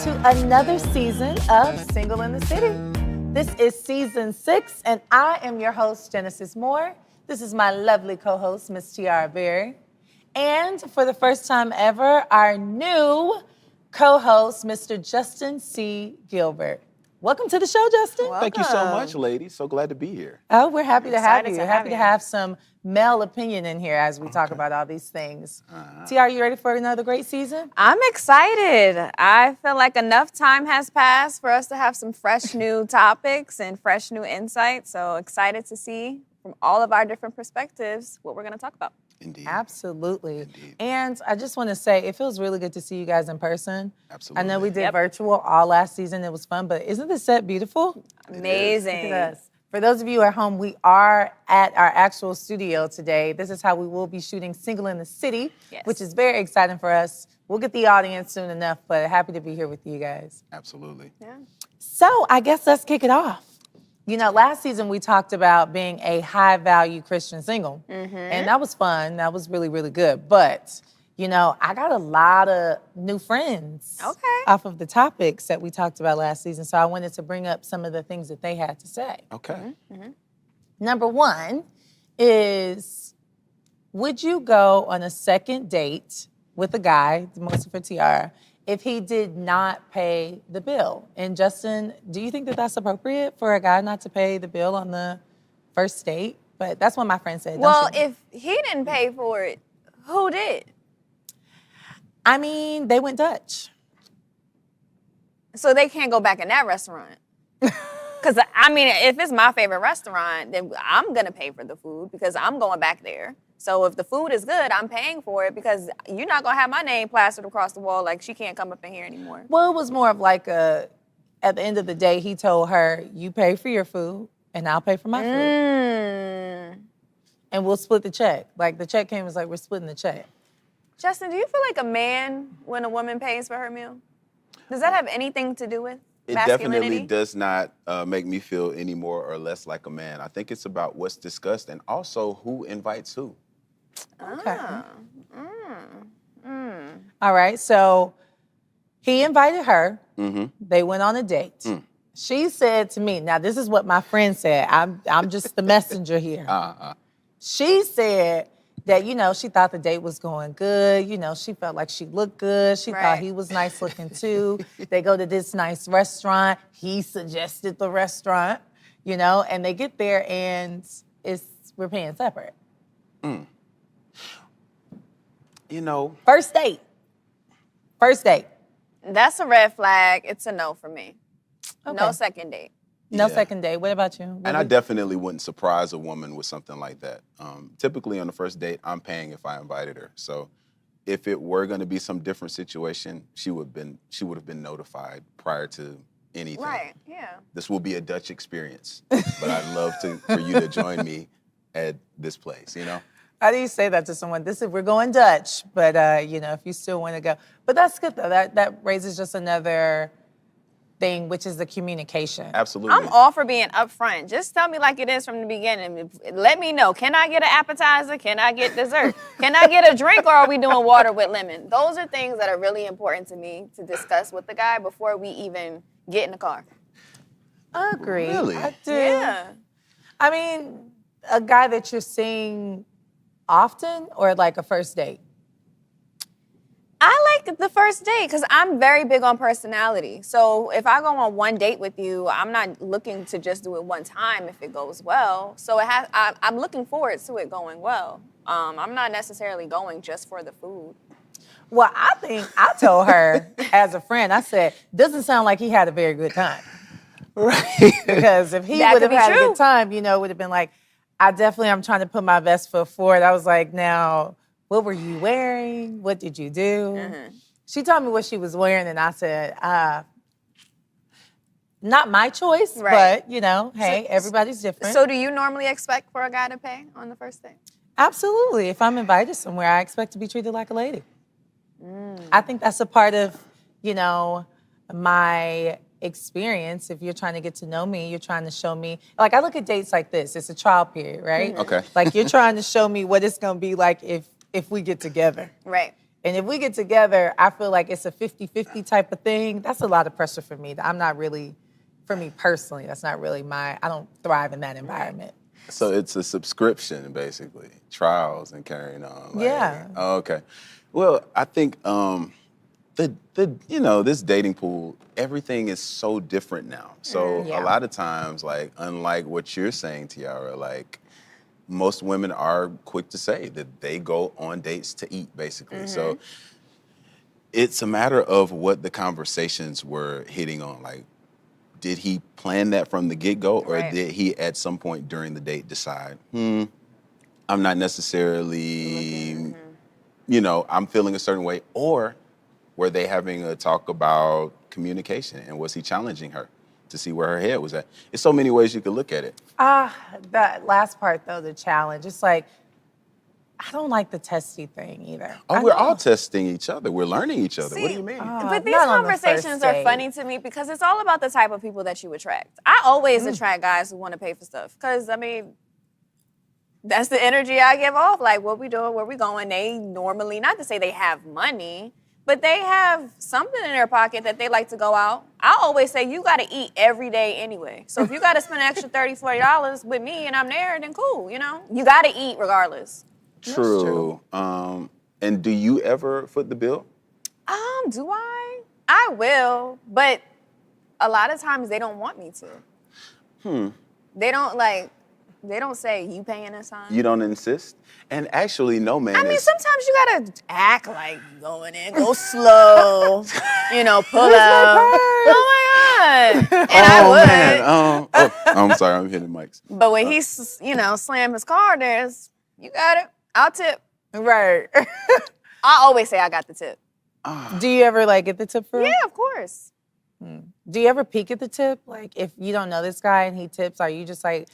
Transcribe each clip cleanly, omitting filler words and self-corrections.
to another season of Single in the City. This is season 6, and I am your host, Genesis Moore. This is my lovely co-host, Miss Tiara Berry. And for the first time ever, our new co-host, Mr. Justin C. Gilbert. Welcome to the show, Justin. Welcome. Thank you so much, ladies. So glad to be here. Oh, we're happy to have you. Happy to have some male opinion in here as we talk about all these things. Tiara, you ready for another great season? I'm excited. I feel like enough time has passed for us to have some fresh new topics and fresh new insights. So excited to see from all of our different perspectives what we're going to talk about. Indeed. Absolutely. Indeed. And I just want to say, it feels really good to see you guys in person. Absolutely. I know we did virtual all last season. It was fun, but isn't the set beautiful? Amazing. Look at us. For those of you at home, we are at our actual studio today. This is how we will be shooting Single in the City, which is very exciting for us. We'll get the audience soon enough, but happy to be here with you guys. Absolutely. Yeah. So I guess let's kick it off. You know, last season we talked about being a high-value Christian single, and that was fun. That was really, really good. But, you know, I got a lot of new friends off of the topics that we talked about last season, so I wanted to bring up some of the things that they had to say. Okay. Number one is, would you go on a second date with a guy, mostly for Tiara, if he did not pay the bill? And Justin, do you think that that's appropriate for a guy not to pay the bill on the first date? But that's what my friend said. Well, if he didn't pay for it, who did? I mean, they went Dutch. So they can't go back in that restaurant. Because, I mean, if it's my favorite restaurant, then I'm going to pay for the food because I'm going back there. So if the food is good, I'm paying for it because you're not going to have my name plastered across the wall like she can't come up in here anymore. Well, it was more of like at the end of the day, he told her, you pay for your food and I'll pay for my food. And we'll split the check. Like the check came, was like, we're splitting the check. Justin, do you feel like a man when a woman pays for her meal? Does that have anything to do with It masculinity? definitely does not make me feel any more or less like a man. I think it's about what's discussed and also who invites who. Okay. All right, so he invited her. They went on a date. She said to me, now this is what my friend said. I'm just the messenger here. She said that, you know, she thought the date was going good. You know, she felt like she looked good. She thought he was nice looking too. They go to this nice restaurant. He suggested the restaurant, you know, and they get there and we're paying separate. You know. First date. That's a red flag. It's a no for me. Okay. No second date. No Yeah. second date. What about you? And I definitely wouldn't surprise a woman with something like that. Typically on the first date, I'm paying if I invited her. So if it were going to be some different situation, she would have been notified prior to anything. Right, yeah. This will be a Dutch experience, but I'd love for you to join me at this place, you know? How do you say that to someone? We're going Dutch, but you know, if you still want to go. But that's good though. That raises just another thing, which is the communication. Absolutely. I'm all for being upfront. Just tell me like it is from the beginning. Let me know. Can I get an appetizer? Can I get dessert? Can I get a drink, or are we doing water with lemon? Those are things that are really important to me to discuss with the guy before we even get in the car. I agree. Really? I do. Yeah. I mean, a guy that you're seeing often or like a first date? I like the first date because I'm very big on personality. So if I go on one date with you, I'm not looking to just do it one time if it goes well. So I'm looking forward to it going well. I'm not necessarily going just for the food. Well, I think I told her as a friend, I said, doesn't sound like he had a very good time. Right. Because if he That would have could be had a true. good time, you know, it would have been like, I'm trying to put my best foot forward. I was like, now, what were you wearing? What did you do? She told me what she was wearing, and I said, not my choice, Right. but, you know, hey, everybody's different. So do you normally expect for a guy to pay on the first date? Absolutely. If I'm invited somewhere, I expect to be treated like a lady. I think that's a part of, you know, my experience. If you're trying to get to know me, you're trying to show me, like I look at dates like this, it's a trial period, right? Okay. Like you're trying to show me what it's gonna be like if we get together. Right. And if we get together, I feel like it's a 50-50 type of thing. That's a lot of pressure for me. I'm not really, for me personally, that's not really I don't thrive in that environment. So it's a subscription, basically, trials and carrying on. Yeah. Oh, okay. Well, I think this dating pool, everything is so different now. So Yeah. a lot of times, like, unlike what you're saying, Tiara, like, most women are quick to say that they go on dates to eat, basically. So it's a matter of what the conversations were hitting on. Like, did he plan that from the get-go, or Right. did he at some point during the date decide, I'm not necessarily, I'm feeling a certain way, or were they having a talk about communication, and was he challenging her to see where her head was at? There's so many ways you could look at it. That last part though, the challenge, it's like, I don't like the testy thing either. Oh, I we're know. all testing each other. We're learning each other. What do See, you mean? But these not on the first conversations are date. funny to me because it's all about the type of people that you attract. I always attract guys who want to pay for stuff because, I mean, that's the energy I give off. Like, what we doing, where we going? They normally, not to say they have money, but they have something in their pocket that they like to go out. I always say, you got to eat every day anyway. So if you got to spend an extra $30, $40 with me and I'm there, then cool, you know? You got to eat regardless. True. And do you ever foot the bill? Do I? I will, but a lot of times they don't want me to. They don't say, you paying this time? You don't insist? And actually, no man I mean, is... sometimes you gotta act like you going in, go slow, pull up. Oh my God. And I would. Man. I'm sorry, I'm hitting mics. But when he, slam his car, you got it, I'll tip. Right. I always say I got the tip. Do you ever like get the tip for him? Yeah, of course. Do you ever peek at the tip? Like if you don't know this guy and he tips, are you just like,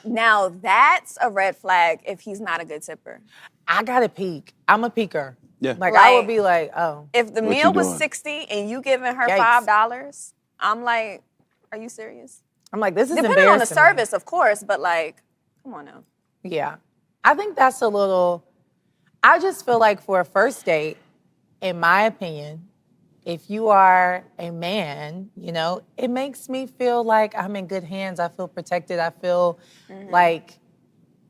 Now that's a red flag if he's not a good tipper. I gotta peek. I'm a peeker. Yeah. Like I would Like- be like, oh. If the What meal you was doing? 60 and you giving her Yikes. $5, I'm like, are you serious? I'm like, this is Depending on the embarrassing me. service, of course, but like, come on now. Yeah. I think that's a little, I just feel like for a first date, in my opinion, if you are a man, it makes me feel like I'm in good hands. I feel protected. I feel like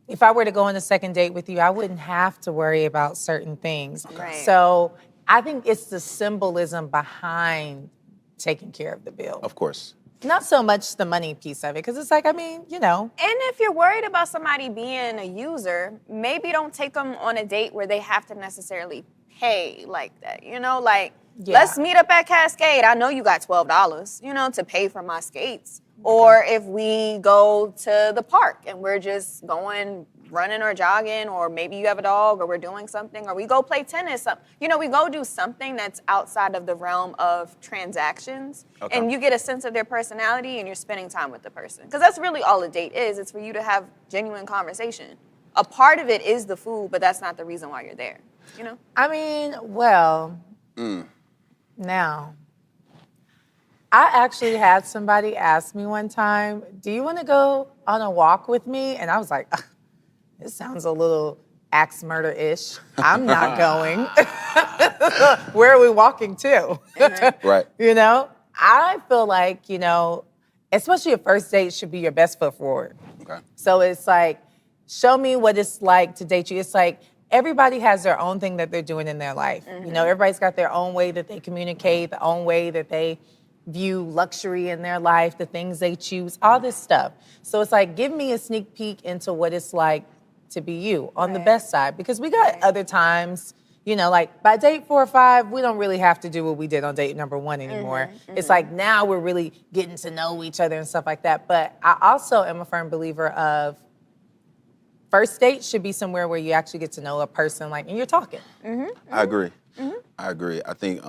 if I were to go on a second date with you, I wouldn't have to worry about certain things. Right. So I think it's the symbolism behind taking care of the bill. Of course. Not so much the money piece of it, because it's like, I mean, And if you're worried about somebody being a user, maybe don't take them on a date where they have to necessarily pay like that. Yeah. Let's meet up at Cascade. I know you got $12, to pay for my skates. Or if we go to the park and we're just going running or jogging, or maybe you have a dog, or we're doing something, or we go play tennis. We go do something that's outside of the realm of transactions, Okay. and you get a sense of their personality, and you're spending time with the person. Because that's really all a date is. It's for you to have genuine conversation. A part of it is the food, but that's not the reason why you're there. I mean, well, now, I actually had somebody ask me one time, do you want to go on a walk with me? And I was like, "Ugh, this sounds a little axe murder-ish. I'm not going. Where are we walking to? Right. I feel like, especially a first date should be your best foot forward. Okay. So it's like, show me what it's like to date you. It's like everybody has their own thing that they're doing in their life. Everybody's got their own way that they communicate, the own way that they view luxury in their life, the things they choose, all this stuff. So it's like, give me a sneak peek into what it's like to be you on the best side. Because we got other times, like by date 4 or 5, we don't really have to do what we did on date number 1 anymore. It's like now we're really getting to know each other and stuff like that. But I also am a firm believer of first date should be somewhere where you actually get to know a person, and you're talking. I agree. I agree. I think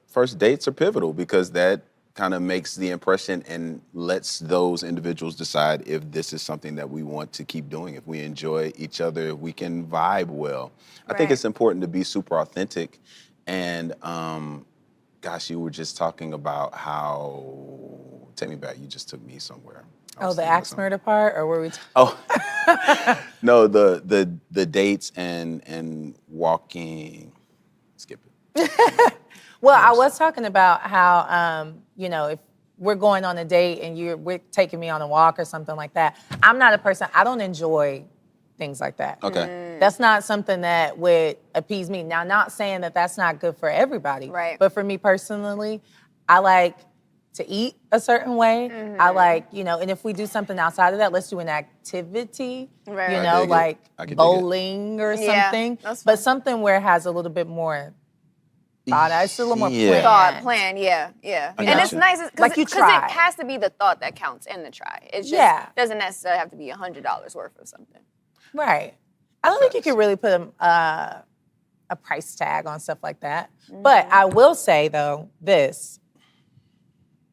first dates are pivotal because that kind of makes the impression and lets those individuals decide if this is something that we want to keep doing, if we enjoy each other, if we can vibe well. I think Right. it's important to be super authentic. And gosh, you were just talking about how, take me back, you just took me somewhere. I Oh, was the thinking of axe something. murder part, or were we? No, the dates and walking. skip it. Well, I was talking about how, if we're going on a date and we're taking me on a walk or something like that, I'm not a person, I don't enjoy things like that. Okay. That's not something that would appease me. Now, not saying that that's not good for everybody. Right. But for me personally, I like to eat a certain way. I like, and if we do something outside of that, let's do an activity, Right. I dig it. like I can dig it. bowling or Yeah, something. that's But fun. something where it has a little bit more thought. It's a little more Yeah. planned. Thought, plan, yeah. I And it's gotcha. nice Like you because try. it has to be the thought that counts in the try. It just doesn't necessarily have to be $100 worth of something. Right. I don't think you can really put a price tag on stuff like that. But I will say, though, this.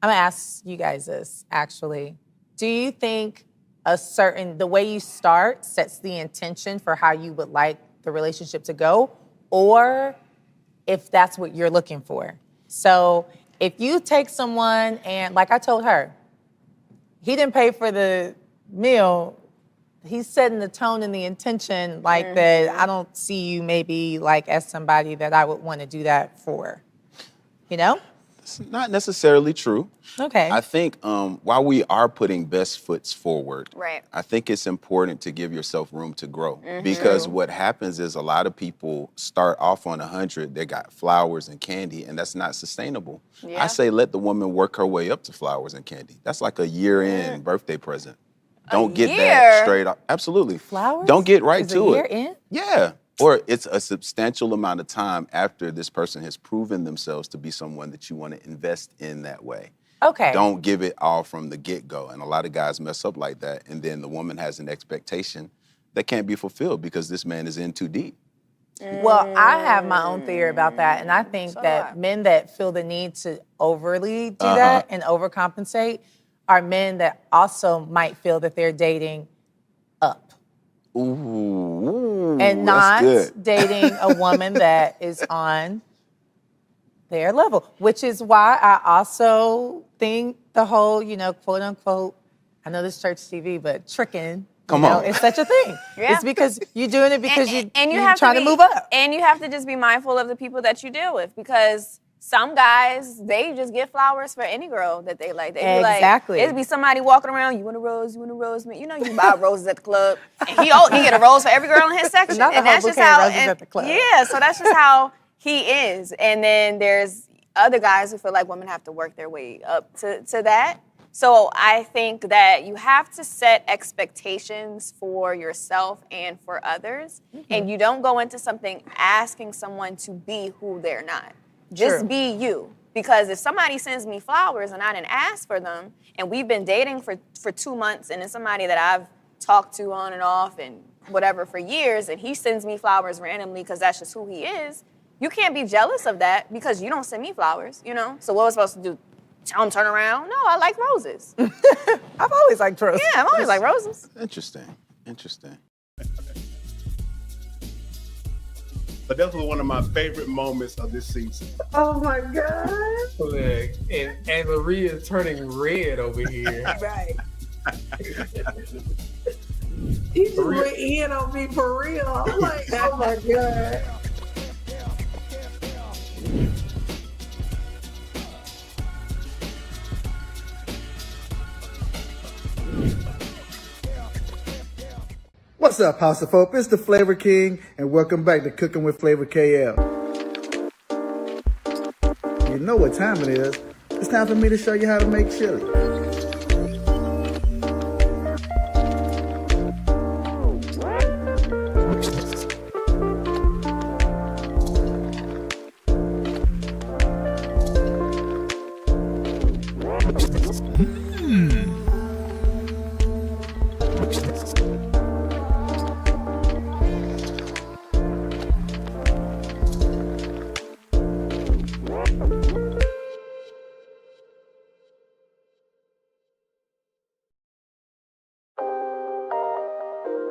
I'm going to ask you guys this, actually. Do you think the way you start sets the intention for how you would like the relationship to go? Or if that's what you're looking for? So if you take someone and, like I told her, he didn't pay for the meal, he's setting the tone and the intention like that. I don't see you maybe like as somebody that I would want to do that for. It's not necessarily true. Okay. I think while we are putting best foots forward, Right. I think it's important to give yourself room to grow. Because what happens is a lot of people start off on 100, they got flowers and candy, and that's not sustainable. Yeah. I say let the woman work her way up to flowers and candy. That's like a year-end birthday present. Don't get year? that straight up. Absolutely. Flowers? Don't get right Is to a year it. in? Yeah. Or it's a substantial amount of time after this person has proven themselves to be someone that you want to invest in that way. Okay. Don't give it all from the get-go. And a lot of guys mess up like that. And then the woman has an expectation that can't be fulfilled because this man is in too deep. Well, I have my own theory about that. And I think So that do I. men that feel the need to overly do that and overcompensate are men that also might feel that they're dating up. Ooh, And that's not good. dating a woman that is on their level, which is why I also think the whole, quote unquote, I know this church TV, but tricking, Come on. it's such a thing. Yeah. It's because you're doing it because you're trying to move up. And you have to just be mindful of the people that you deal with because some guys, they just get flowers for any girl that they like. They be Exactly. like, it'd be somebody walking around, you want a rose, you want a rose, man. You know you buy roses at the club. And he get a rose for every girl in his section. Not a and whole that's just bouquet of how roses and- at the club. Yeah, so that's just how he is. And then there's other guys who feel like women have to work their way up to that. So I think that you have to set expectations for yourself and for others. And you don't go into something asking someone to be who they're not. Just True. be you. Because if somebody sends me flowers and I didn't ask for them, and we've been dating for 2 months, and it's somebody that I've talked to on and off and whatever for years, and he sends me flowers randomly because that's just who he is, you can't be jealous of that because you don't send me flowers, So what was I supposed to do? Tell him turn around? No, I like roses. I've always liked roses. Yeah, I've always liked roses. Interesting. But that was one of my favorite moments of this season. Oh my God. Look, and Maria is turning red over here. Right. He just went in on me for real. I'm like, oh my God. What's up, House of Hope? It's the Flavor King, and welcome back to Cooking with Flavor KL. You know what time it is. It's time for me to show you how to make chili.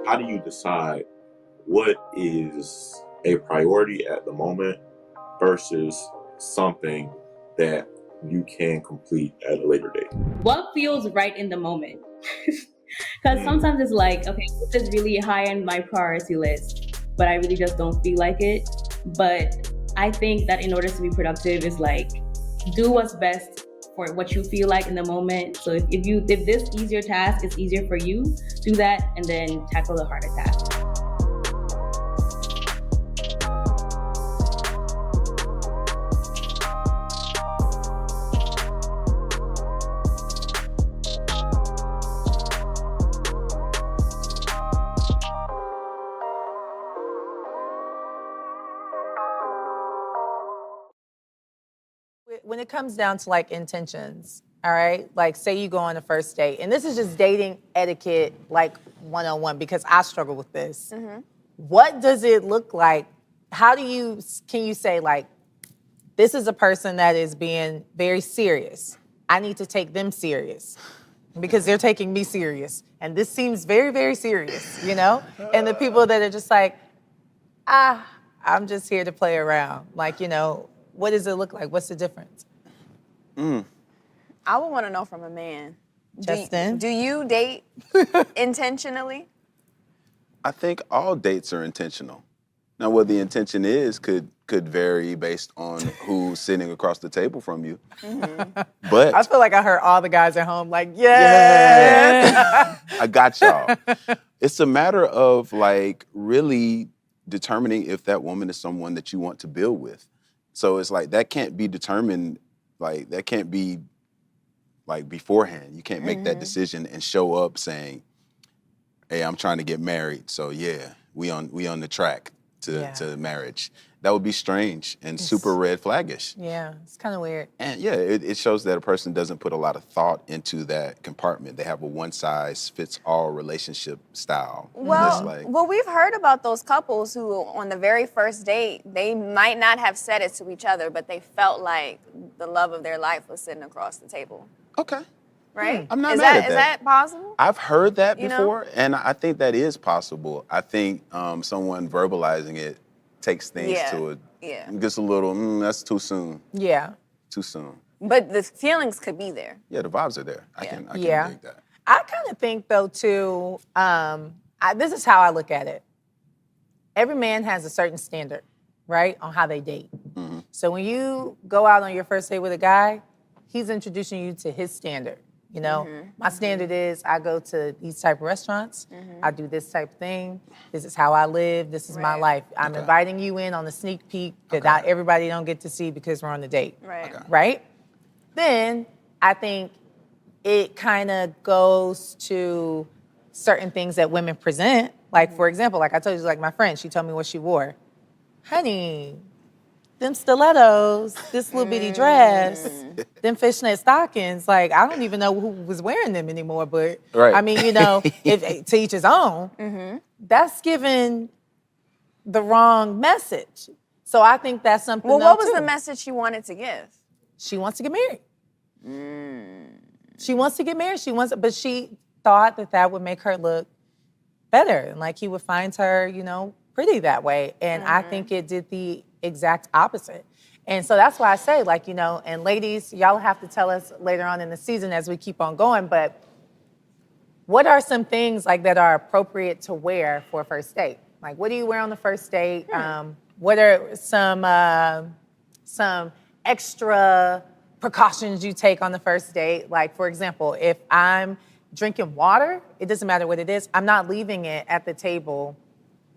How do you decide what is a priority at the moment versus something that you can complete at a later date? What feels right in the moment? Because sometimes it's like, okay, this is really high on my priority list, but I really just don't feel like it. But I think that in order to be productive is like, do what's best for what you feel like in the moment. So if this easier task is easier for you, do that and then tackle the harder task. When it comes down to like intentions, all right? Like say you go on a first date, and this is just dating etiquette like 101 because I struggle with this. What does it look like? Can you say like, this is a person that is being very serious. I need to take them serious because they're taking me serious. And this seems very, very serious, you know? And the people that are just like, I'm just here to play around. Like, you know, what does it look like? What's the difference? I would want to know from a man. Justin? Do you date intentionally? I think all dates are intentional. Now, what the intention is could vary based on who's sitting across the table from you. But I feel like I heard all the guys at home like, yes. I got y'all. It's a matter of like really determining if that woman is someone that you want to build with. So it's like that can't be determined, like that can't be like beforehand. You can't make that decision and show up saying, hey, I'm trying to get married. So yeah, we on the track to marriage. That would be strange and super red flaggish. Yeah, it's kind of weird. And yeah, it shows that a person doesn't put a lot of thought into that compartment. They have a one-size-fits-all relationship style. Well, we've heard about those couples who, on the very first date, they might not have said it to each other, but they felt like the love of their life was sitting across the table. Okay. Right? I'm not mad at that. Is that possible? I've heard that You know? before, and I think that is possible. I think someone verbalizing it takes things to it. Yeah. It gets a little, that's too soon. Yeah. Too soon. But the feelings could be there. Yeah, the vibes are there. I can dig that. I kind of think though too, this is how I look at it. Every man has a certain standard, right, on how they date. So when you go out on your first date with a guy, he's introducing you to his standard. You know, my standard is I go to these type of restaurants. I do this type of thing. This is how I live. This is my life. I'm inviting you in on a sneak peek that not everybody don't get to see because we're on the date. Right. Right? Then I think it kind of goes to certain things that women present. Like, for example, like I told you, like my friend, she told me what she wore. Honey, them stilettos, this little bitty dress, them fishnet stockings, like I don't even know who was wearing them anymore, but I mean, you know, if to each his own, that's giving the wrong message. So I think that's something. Well, what was the message she wanted to give? She wants to get married. She wants to get married. But she thought that would make her look better, and like he would find her, you know, pretty that way. And I think it did the exact opposite. And so that's why I say, like, you know, and ladies, y'all have to tell us later on in the season as we keep on going, but what are some things like that are appropriate to wear for a first date? Like, what do you wear on the first date? What are some extra precautions you take on the first date? Like, for example, if I'm drinking water, it doesn't matter what it is, I'm not leaving it at the table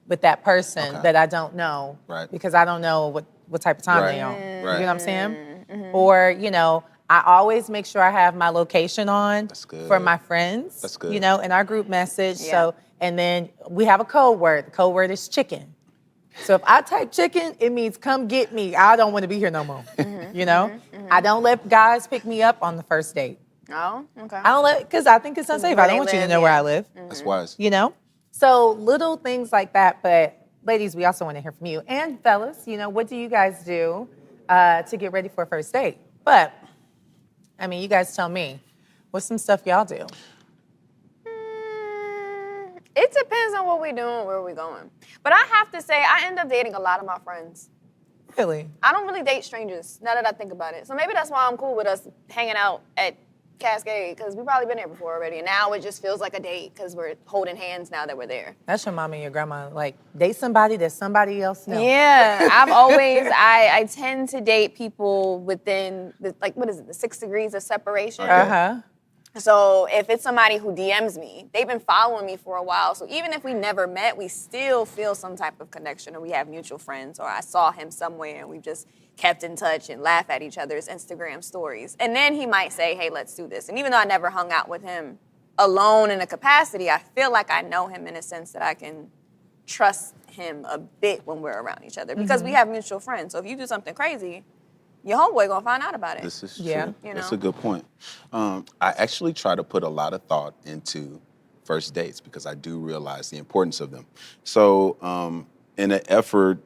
with that person that I don't know, because I don't know what type of time they're on. You know what I'm saying? Or, you know, I always make sure I have my location on for my friends. That's good. You know, in our group message. So, and then we have a code word. The code word is chicken. So if I type chicken, it means come get me. I don't want to be here no more. You know? I don't let guys pick me up on the first date. Oh, okay. I don't because I think it's unsafe. I don't want you to know where I live. That's wise. You know? So little things like that, but ladies, we also want to hear from you. And fellas, you know, what do you guys do to get ready for a first date? But, I mean, you guys tell me, what's some stuff y'all do? It depends on what we're doing, where we're going. But I have to say, I end up dating a lot of my friends. Really? I don't really date strangers, now that I think about it. So maybe that's why I'm cool with us hanging out at Cascade because we've probably been there before already. And now it just feels like a date because we're holding hands now that we're there. That's your mama and your grandma. Like, date somebody that somebody else knows. Yeah, I tend to date people within, the 6 degrees of separation. Uh-huh. So if it's somebody who DMs me, they've been following me for a while. So even if we never met, we still feel some type of connection, or we have mutual friends, or I saw him somewhere and we've just kept in touch and laugh at each other's Instagram stories. And then he might say, hey, let's do this. And even though I never hung out with him alone in a capacity, I feel like I know him in a sense that I can trust him a bit when we're around each other because we have mutual friends. So if you do something crazy, your homeboy gonna find out about it. This is Yeah. true. You That's know? a good point. I actually try to put a lot of thought into first dates because I do realize the importance of them. So in an effort,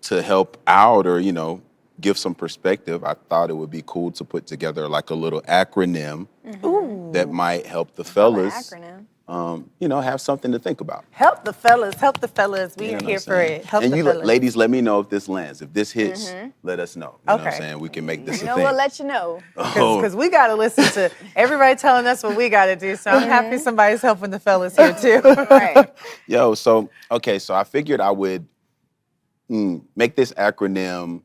to help out or, give some perspective, I thought it would be cool to put together like a little acronym that might help the fellas, Acronym. Have something to think about. Help the fellas. We You know are what here I'm for saying? it. Help and the you fellas. ladies, let me know if this lands. If this hits, let us know. You know what I'm Okay. saying? We can make this You a know, thing. we'll let you know. Because we got to listen to everybody telling us what we got to do. So I'm happy somebody's helping the fellas here, too. Right. Yo, so I figured I would make this acronym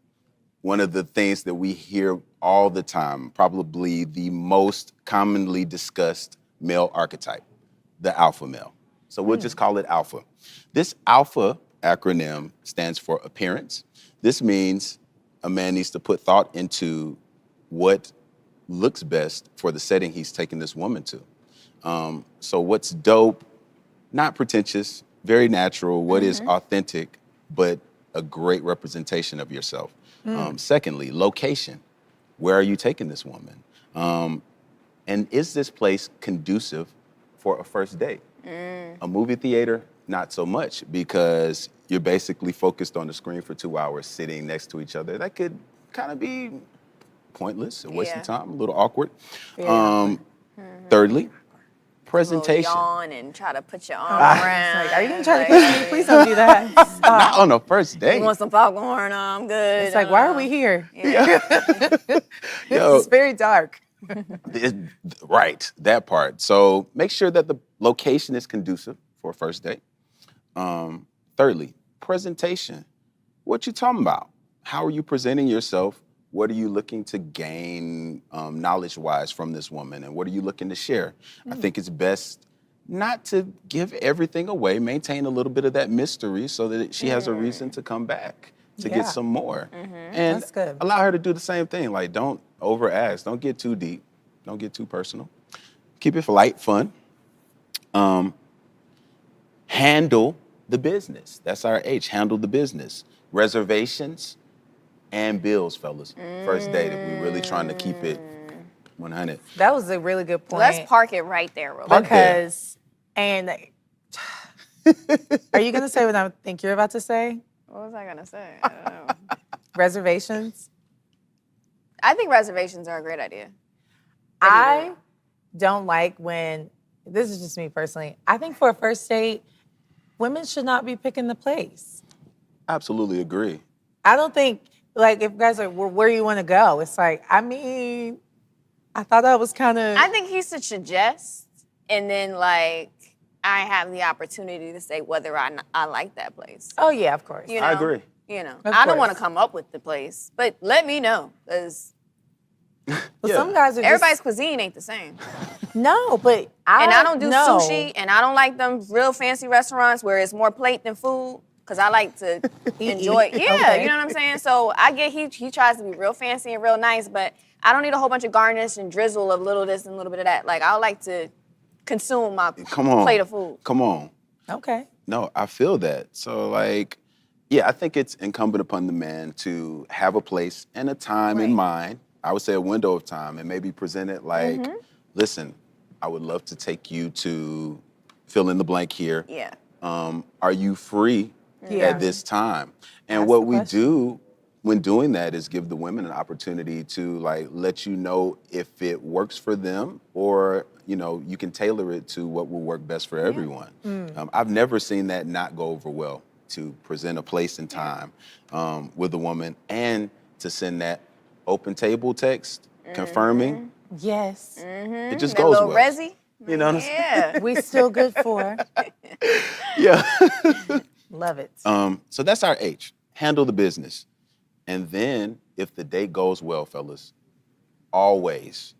one of the things that we hear all the time, probably the most commonly discussed male archetype, the alpha male. So we'll just call it alpha. This alpha acronym stands for appearance. This means a man needs to put thought into what looks best for the setting he's taking this woman to. So what's dope, not pretentious, very natural, what is authentic, but a great representation of yourself. Secondly, location. Where are you taking this woman? And is this place conducive for a first date? A movie theater, not so much, because you're basically focused on the screen for 2 hours sitting next to each other. That could kind of be pointless, a waste of time, a little awkward. Thirdly, presentation. Yawn and try to put your arm It's around. like, are you going to try to kiss me? Please don't do that. Not Stop. on a first date. You want some popcorn? I'm good. It's like, why are we here? Yo, It's very dark. right, that part. So make sure that the location is conducive for a first date. Thirdly, presentation. What you talking about? How are you presenting yourself? What are you looking to gain knowledge-wise from this woman? And what are you looking to share? I think it's best not to give everything away, maintain a little bit of that mystery so that she has a reason to come back to Yeah. get some more. And That's good. allow her to do the same thing. Like, don't over-ask. Don't get too deep. Don't get too personal. Keep it light, fun. Handle the business. That's our H. Handle the business. Reservations and bills, fellas. First date, if we're really trying to keep it 100. That was a really good point. Let's park it right there, real Park quick. there. Because, and are you going to say what I think you're about to say? What was I gonna say? I don't know. Reservations? I think reservations are a great idea. I don't like when, this is just me personally, I think for a first date, women should not be picking the place. Absolutely agree. I don't think, like, if guys are, well, where you want to go? It's like, I mean, I thought that was kind of. I think he should suggest, and then like I have the opportunity to say whether I like that place. Oh, yeah, of course. You know? I agree. You know, Of I don't want to course. come up with the place, but let me know because But Yeah. some guys are everybody's just, cuisine ain't the same. no, but And I don't do know. sushi, and I don't like them real fancy restaurants where it's more plate than food. Cause I like to enjoy, yeah, Okay. you know what I'm saying. So I get he tries to be real fancy and real nice, but I don't need a whole bunch of garnish and drizzle of little this and a little bit of that. Like I like to consume my Come on. plate of food. Come on. Okay. No, I feel that. So, like, yeah, I think it's incumbent upon the man to have a place and a time in mind. I would say a window of time, and maybe present it like, listen, I would love to take you to fill in the blank here. Yeah. Are you free Yeah. at this time? And Ask what the we question. do when doing that is give the women an opportunity to like let you know if it works for them, or you can tailor it to what will work best for everyone. I've never seen that not go over well, to present a place and time with a woman and to send that open table text confirming Yes. It just That goes little well. resi. You know what I'm saying? Yeah. We still good for. Yeah. Love it. So that's our H. Handle the business. And then if the date goes well, fellas, always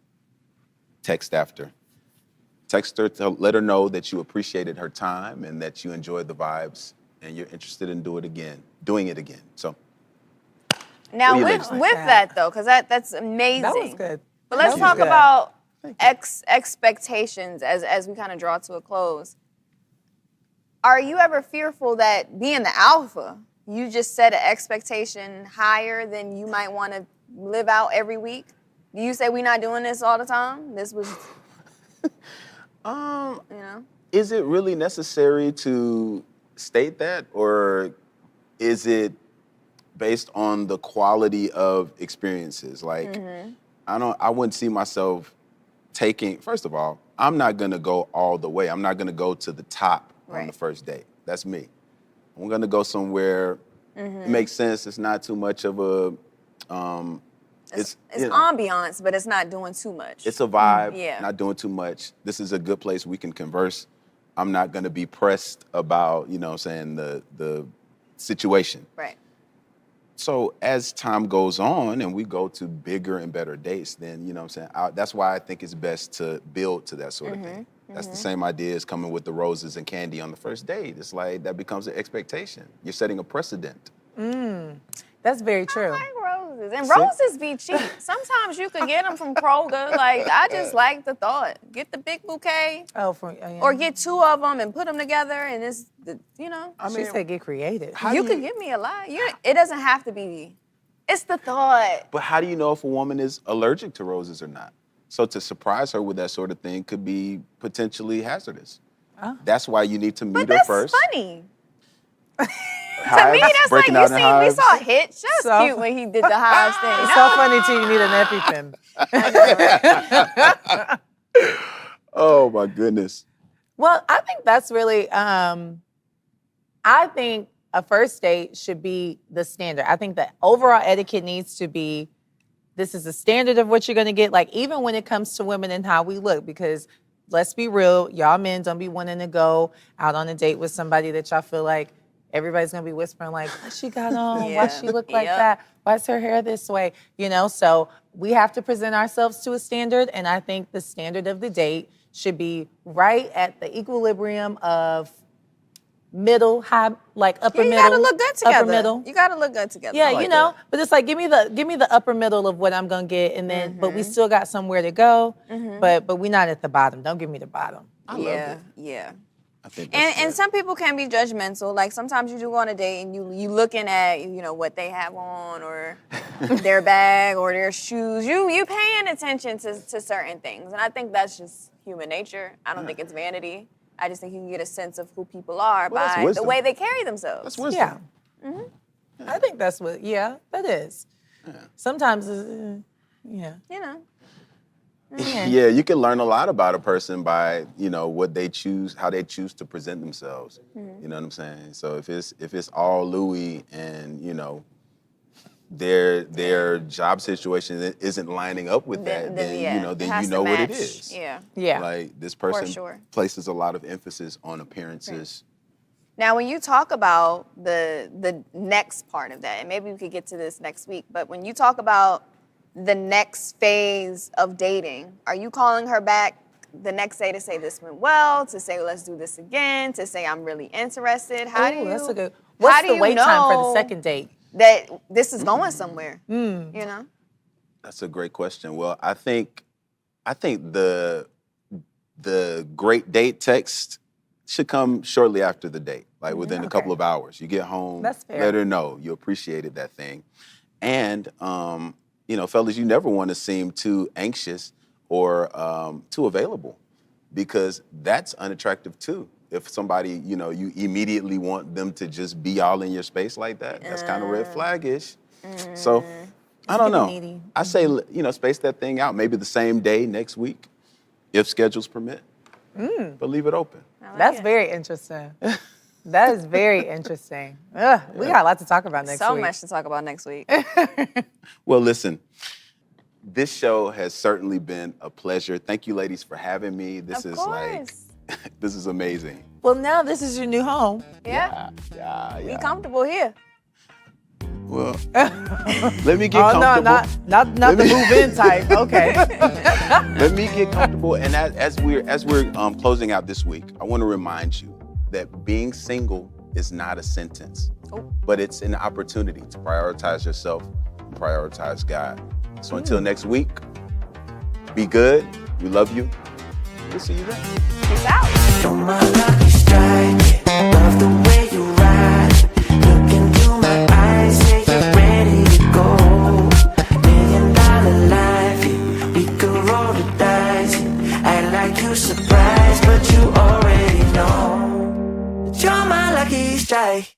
text after. Text her to let her know that you appreciated her time and that you enjoyed the vibes and you're interested in doing it again. So Now What do you with ladies think? that though, because that's amazing. That was good. But let's That was talk good. about expectations as we kind of draw to a close. Are you ever fearful that being the alpha, you just set an expectation higher than you might want to live out every week? Do you say we're not doing this all the time? This was, you know? Is it really necessary to state that, or is it based on the quality of experiences? Like, I wouldn't see myself first of all, I'm not gonna go all the way. I'm not gonna go to the top on Right. the first date. That's me. I'm gonna go somewhere, it makes sense. It's not too much of a, It's you know, ambiance, but it's not doing too much. it's a vibe, Yeah. not doing too much. This is a good place we can converse. I'm not gonna be pressed about, what I'm saying, the situation. Right. So as time goes on and we go to bigger and better dates, then, what I'm saying, that's why I think it's best to build to that sort of thing. That's the same idea as coming with the roses and candy on the first date. It's like that becomes an expectation. You're setting a precedent. That's very true. I like roses. And roses be cheap. Sometimes you could get them from Kroger. Like, I just like the thought. Get the big bouquet Oh, or get 2 of them and put them together and it's, She said get creative. you could give me a lot. It doesn't have to be, it's the thought. But how do you know if a woman is allergic to roses or not? So to surprise her with that sort of thing could be potentially hazardous. That's why you need to meet But her that's first. funny. To me, that's like, you see, we saw Hitch. That's So- cute when he did the hives thing. It's so funny till you need an EpiPen. Oh my goodness. Well, I think that's really, I think a first date should be the standard. I think that overall etiquette needs to be, this is the standard of what you're gonna get, like even when it comes to women and how we look, because let's be real, y'all men don't be wanting to go out on a date with somebody that y'all feel like everybody's gonna be whispering like, what she got on? Why Yeah. she look like Yep. that? Why's her hair this way? So we have to present ourselves to a standard, and I think the standard of the date should be right at the equilibrium of middle, high, like upper You middle. gotta look good together. Upper middle. You gotta look good together. Yeah, I like but it's like give me the upper middle of what I'm gonna get, and then but we still got somewhere to go. But we're not at the bottom. Don't give me the bottom. I love Yeah, it. yeah. I think that's And good. some people can be judgmental. Like sometimes you do go on a date and you looking at what they have on or their bag or their shoes. You paying attention to certain things, and I think that's just human nature. I don't think it's vanity. I just think you can get a sense of who people are Well, that's by the wisdom. way they carry themselves. That's wisdom. Yeah. I think that's what. Yeah, that is. Sometimes, yeah. Yeah, you can learn a lot about a person by, what they choose, how they choose to present themselves. You know what I'm saying? So if it's all Louis and, their job situation isn't lining up with that, then yeah, you it has to know what it match. is. Yeah. Yeah. Like this person sure. places a lot of emphasis on appearances. Now, when you talk about the next part of that, and maybe we could get to this next week, but when you talk about the next phase of dating, are you calling her back the next day to say this went well, to say let's do this again, to say I'm really interested? How do you? That's a good. how What's do the you wait time for the know second date? that this is going somewhere? That's a great question. Well, I think the great date text should come shortly after the date, like within a couple of hours. You get home, That's fair. let her know you appreciated that thing. And, fellas, you never want to seem too anxious or too available because that's unattractive too. If somebody, you immediately want them to just be all in your space like that, that's kind of red flag-ish. So, I don't know. needy. I say, space that thing out, maybe the same day next week, if schedules permit. But leave it open. That's very interesting. That is very interesting. We got a lot to talk about next So week. much to talk about next week. Well, listen, this show has certainly been a pleasure. Thank you, ladies, for having me. This Of is course. this is amazing. Well, now this is your new home. Yeah. Yeah. Be comfortable here. Well, let me get Oh, no, comfortable. not the move-in type. Okay. Let me get comfortable. And as we're closing out this week, I want to remind you that being single is not a sentence, but it's an opportunity to prioritize yourself and prioritize God. So until next week, be good. We love you. We'll see you then. Peace out. You're my lucky strike. Love the way you ride. Look into my eyes, say you're ready to go. $1 million life, yeah. We could roll the dice. Act like you surprised, but you already know that you're my lucky strike.